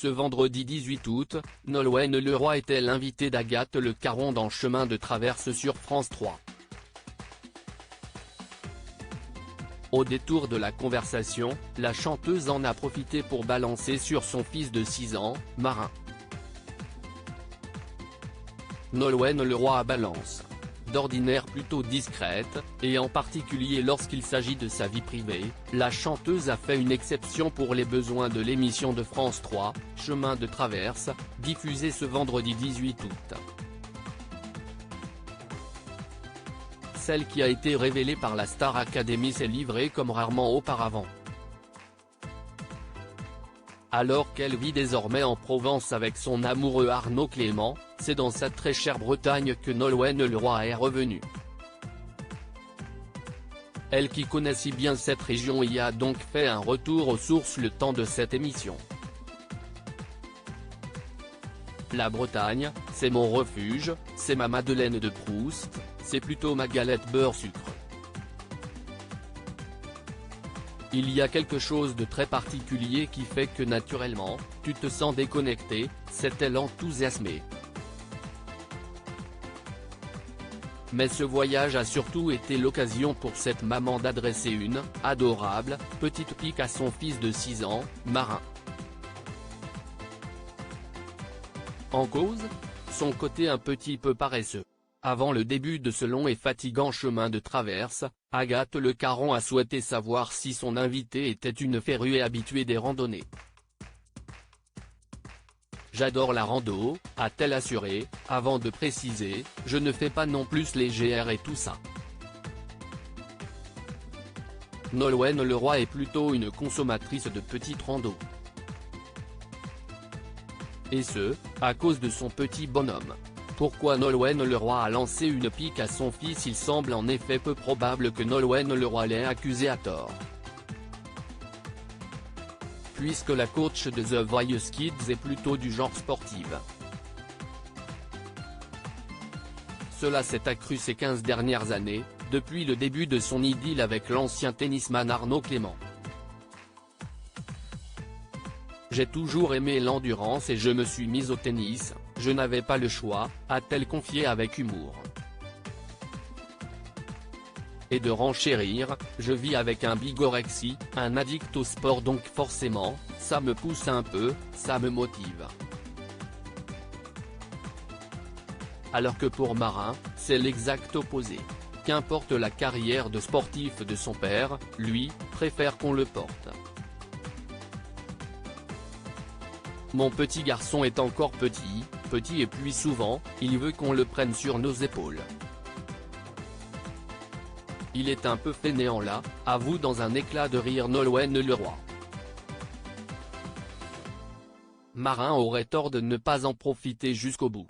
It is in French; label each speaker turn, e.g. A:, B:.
A: Ce vendredi 18 août, Nolwenn Leroy était l'invité d'Agathe Le Caron dans Chemin de traverse sur France 3. Au détour de la conversation, la chanteuse en a profité pour balancer sur son fils de 6 ans, Marin. Nolwenn Leroy balance. D'ordinaire plutôt discrète, et en particulier lorsqu'il s'agit de sa vie privée, la chanteuse a fait une exception pour les besoins de l'émission de France 3, Chemin de traverse, diffusée ce vendredi 18 août. Celle qui a été révélée par la Star Academy s'est livrée comme rarement auparavant. Alors qu'elle vit désormais en Provence avec son amoureux Arnaud Clément, c'est dans sa très chère Bretagne que Nolwenn Leroy est revenue. Elle qui connaît si bien cette région y a donc fait un retour aux sources le temps de cette émission. La Bretagne, c'est mon refuge, c'est ma Madeleine de Proust, c'est plutôt ma galette beurre-sucre. Il y a quelque chose de très particulier qui fait que naturellement, tu te sens déconnecté, s'est-elle enthousiasmée. Mais ce voyage a surtout été l'occasion pour cette maman d'adresser une adorable petite pique à son fils de 6 ans, Marin. En cause, son côté un petit peu paresseux. Avant le début de ce long et fatigant chemin de traverse, Agathe Le Caron a souhaité savoir si son invité était une férue et habituée des randonnées. J'adore la rando, a-t-elle assuré, avant de préciser, je ne fais pas non plus les GR et tout ça. Nolwenn Leroy est plutôt une consommatrice de petites randos. Et ce, à cause de son petit bonhomme. Pourquoi Nolwenn Leroy a lancé une pique à son fils? Il semble en effet peu probable que Nolwenn Leroy l'ait accusé à tort. Puisque la coach de The Voice Kids est plutôt du genre sportive. Cela s'est accru ces 15 dernières années, depuis le début de son idylle avec l'ancien tennisman Arnaud Clément. J'ai toujours aimé l'endurance et je me suis mise au tennis, je n'avais pas le choix, a-t-elle confié avec humour. Et de renchérir, je vis avec un bigorexie, un addict au sport donc forcément, ça me pousse un peu, ça me motive. Alors que pour Marin, c'est l'exact opposé. Qu'importe la carrière de sportif de son père, lui, préfère qu'on le porte. Mon petit garçon est encore petit et puis souvent, il veut qu'on le prenne sur nos épaules. Il est un peu fainéant là, avoue dans un éclat de rire Nolwenn Leroy. Marin aurait tort de ne pas en profiter jusqu'au bout.